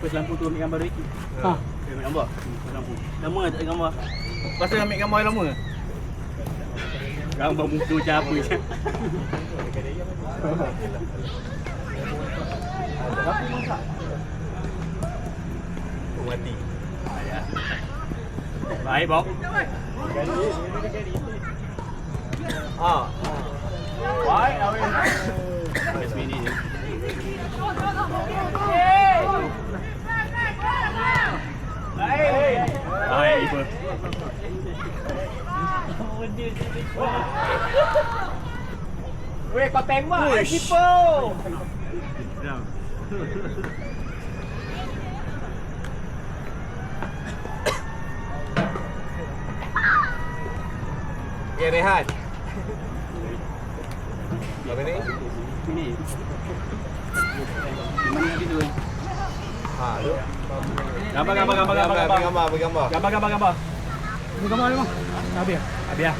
First lampu tu ambil gambar Ricky. Ha. Ambil gambar. First lampu. Lama tak ada gambar. Pasal ambil gambar lama. Gambar muka macam apa je. Tapi masak. Mati. Baik, Bob. Baik, Awin. Last minute je. Baik, Ibu. Weh, kau tembak kan keeper. Okay, rehat. Apa ni? Ini. Mana yang tidur? Ha, tu. Gambar. Bagi gambar. Gambar. Ini gambar ni, Bang. Habis dah.